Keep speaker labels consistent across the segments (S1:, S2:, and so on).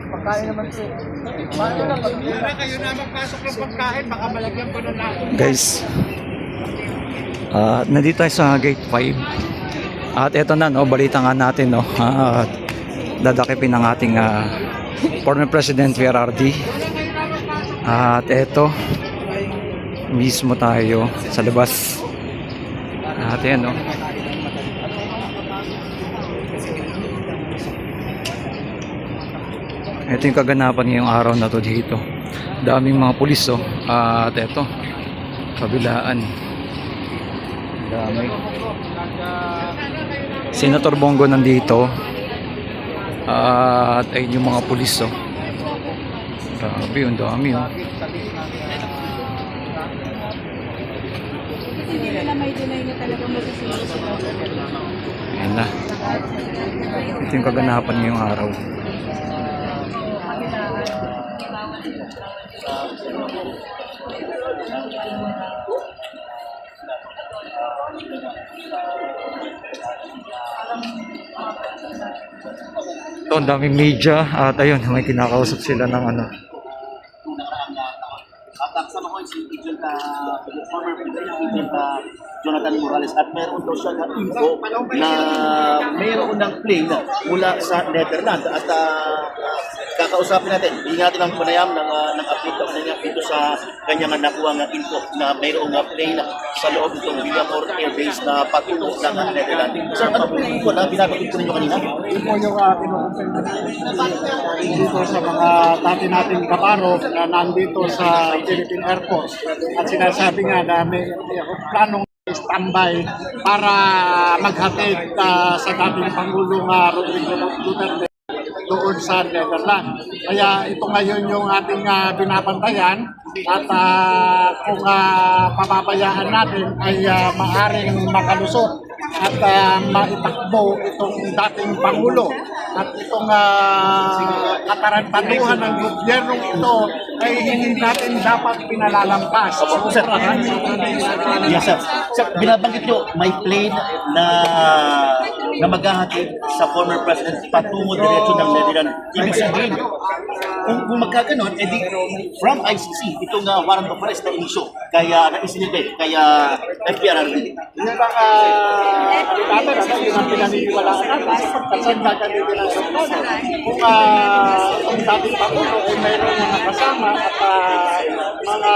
S1: Pagkain naman po. Paano na pag kayo na magpasok ng pagkain, baka malagyan ko na natin.
S2: Guys, nandito tayo sa gate 5. At eto na, no, balita nga natin, no, dadakipin ng ating former President PRRD. At eto, mismo tayo sa labas. At yan, no. Ito yung kaganapan ngayong araw na to dito. Daming mga pulis, oh. At eto, kabilaan. Dami. Senator Bongo nandito. At ayun yung mga pulis, oh. Grabe, ang dami, oh.
S3: Hindi nila may deny na talagang magsisimula sila.
S2: Ayan na. Ito yung kaganapan ngayong araw. Ito, ang daming media at ayun, may kinakausap sila ng ano.
S4: Kasama ko si former President Jonathan Morales at meron daw siya na info na mayroon ng plane mula sa Netherlands at kakausapin natin, hindi natin ang panayam ng update dito sa kanyang nakuha ng info na mayroong plane sa loob nitong Villamor Air Base na patungo ng Netherlands. Sir, ano po yung info na binabagid ko ninyo kanina?
S1: Yun po yung dito sa mga dati nating kaparo na nandito sa Philippine Air Force. At sinasabi nga na may planong standby para maghatid sa dating Pangulong Rodrigo Duterte doon sa Netherlands. Kaya ito ngayon yung ating binabantayan at kung pababayaan natin ay maaaring makalusot at maitakbo itong dating Pangulo at itong katarantaduhan ng gobyernong ito ay hindi natin dapat pinalalampas.
S4: Sir, yes, sir. Sir, binabanggit nyo, may plane na maghahatid sa former president patungo diretso ng Netherlands. Ibig sabihin, kung magkaganon, edi from ICC, itong warrant of arrest na inisyo, kaya naisinibig, kaya FPRRD.
S1: Yun lang natin, yun ang pinaniniwalaan natin. Kasi nagkakali nila sa kung dating Pangulo ay mayroon na nakasama at mga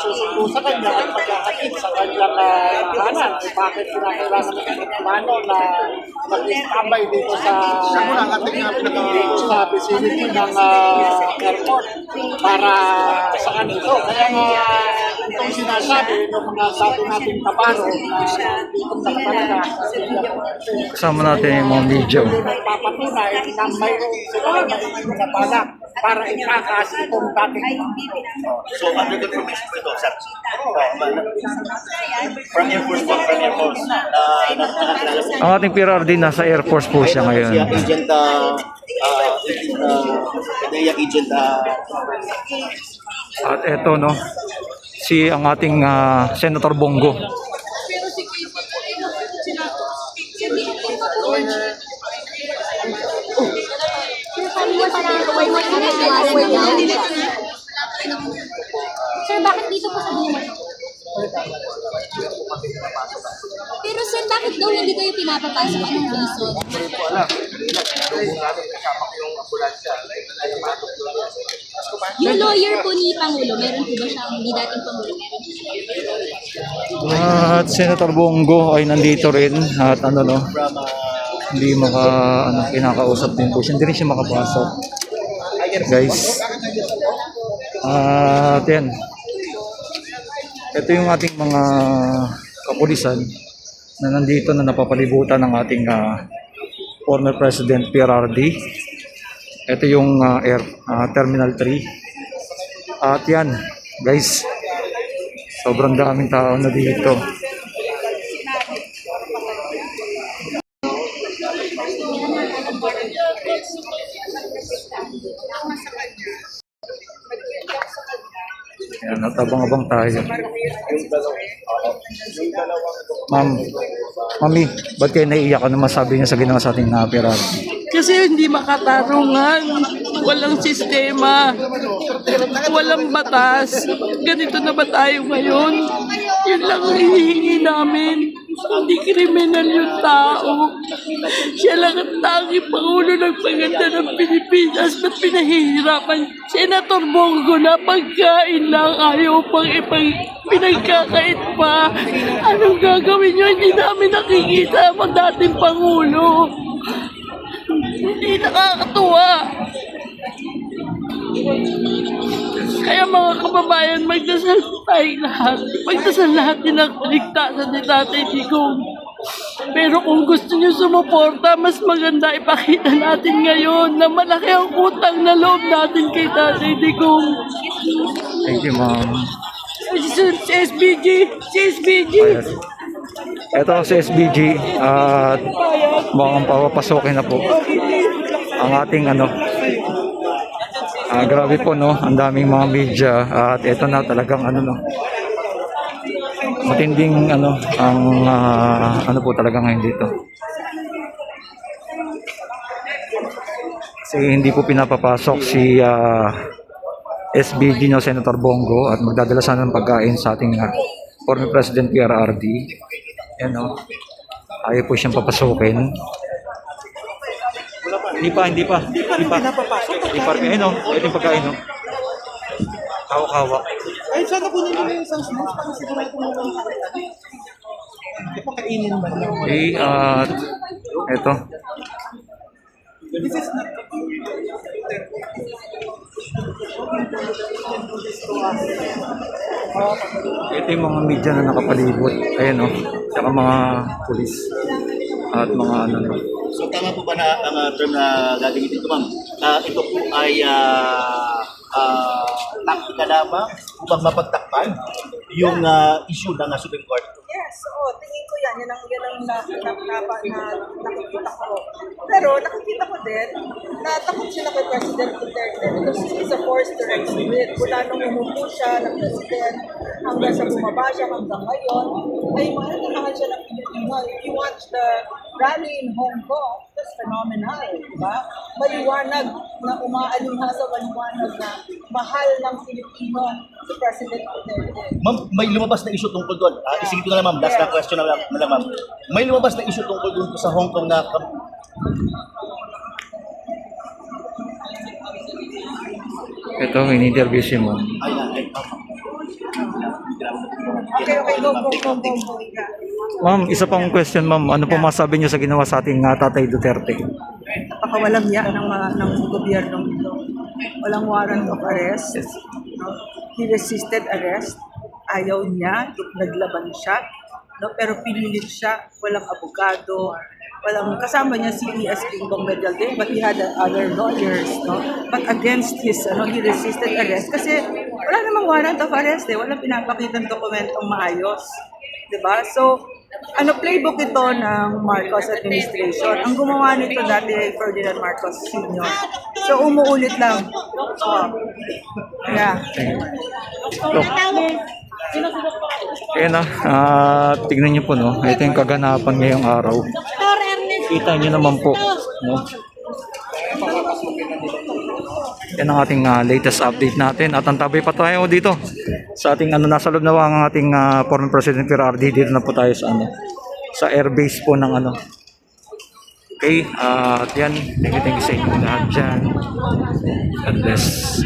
S1: susundo sa kanya at magkakakit sa kanyang tahanan. Bakit kinakailangan ng plano na mag-istambay dito sa vicinity ng airport para saan ito. Kaya itong sinasabi ng mga dati nating kaparo na dito na talaga
S2: Kasama natin yung mga video.
S1: nagpapatunay na mayroon sila na balak para itakas itong dating
S4: So, under confirmation po ito, sir. From Air Force po, from Air Force.
S2: Ang ating PRRD nasa Air Force po siya ngayon.
S4: Agent, agent,
S2: At eto, no, ang ating Senator Bongo.
S3: Sir, bakit dito po sa Duma? Pero sir, bakit daw hindi kayo pinapapasok? Anong reason? Yung lawyer po ni Pangulo, meron po ba siyang hindi dating Pangulo? Meron.
S2: At Senator Bongo ay nandito rin at ano, no, hindi kinakausap din po siya. Hindi rin siya makapasok, guys. At yan, ito yung ating mga kapulisan na nandito na napapalibutan ng ating former President PRRD. Ito yung Terminal 3. At yan, guys, sobrang daming tao na dito. Yan, at abang-abang tayo. Ma'am, Mami, ba't kayo naiiyak? Ano masabi niyo sa ginawa sa ating Pierre RD?
S5: Kasi hindi makatarungan, walang sistema, walang batas. Ganito na ba tayo ngayon? Yun lang ang hinihingi namin. Hindi kriminal yung tao. Siya lang ang tanging Pangulo ng Paganda ng Pilipinas. Ba't pinahihirapan? Senator Bongo na pagkain lang, ayaw pang pinagkakait pa. Anong gagawin nyo? Hindi namin nakikita ang dating Pangulo. Hindi nakakatuwa. Kaya mga kababayan, magdasal tayong lahat. Magdasal lahat din ang kaligtasan ni Tatay Digong. Pero kung gusto niyo sumuporta, mas maganda ipakita natin ngayon na malaki ang utang na loob natin kay Tatay Digong.
S2: Thank you, ma'am.
S5: Si SBG! Si SBG!
S2: Ito si SBG at mukhang papapasokin na po ang ating grabe po no, ang daming mga media at ito na talagang matinding ang po talaga ngayon dito. Kasi hindi po pinapapasok si SBG no, Senator Bongo at magdadala sana ng pagkain sa ating former President Pierre RD. Yan o. Ayaw po siyang papasukin. Hindi pa. Hindi pa. Ayun o. Ito yung pagkain o. Hawak-hawak.
S6: Ay, sana kunin nyo yung isang snacks para sigurado mo lang makakain. Hindi pa kainin ba?
S2: Okay, at ito.
S6: This is not
S2: Ito yung mga media na nakapalibot. Ayan o. Tsaka mga pulis. At mga
S4: So tama po ba na ang term na gagamitin ko, ma'am? Ito po ay taktika lamang upang mapagtakpan yung issue ng Supreme Court.
S7: Yes, oo. Tingin ko yan. Yan ang nakikita ko. Pero nakikita ko din na takot sila kay President Duterte because he is a force to reckon with. Mula nung umupo siya ng President hanggang sa bumaba siya hanggang ngayon, ay mahal siya ng Pilipino. If you watch the rally in Hong Kong, that's phenomenal, di ba? Maliwanag na umaalinghasa, maliwanag na mahal ng Pilipino si President Duterte.
S4: Ma'am, may lumabas na issue tungkol doon. Isingit ko na lang, ma'am. Last na question na lang, ma'am. May lumabas na issue tungkol doon sa Hong Kong na...
S2: ito, in-interview si ma'am.
S7: Okay, go.
S2: Ma'am, isa pang question ma'am. Ano po masabi niyo sa ginawa sa ating Tatay Duterte?
S7: Napakawalang hiya ng gobyernong ito. Walang warrant of arrest. No? He resisted arrest. Ayaw niya, naglaban siya. No? Pero pinilit siya, walang abogado, walang kasama niya si E.S. Bingbong Medialde, but he had other lawyers. No? But against his, he resisted arrest kasi wala namang warrant of arrest. Walang pinapakitang dokumentong maayos. Diba? So, playbook ito ng Marcos administration. Ang gumawa nito dati ay Ferdinand Marcos Sr. So, umuulit lang. Yeah.
S2: Ayan na, tignan niyo po no. Ito yung kaganapan ngayong araw. Kita niyo naman po, no. Yan ang ating latest update natin at antabay pa tayo dito sa ating nasa loob na ang ating former President Pierre RD. Dito na po tayo sa airbase po ng Okay, at yan, thank you sa inyo lahat dyan. God bless.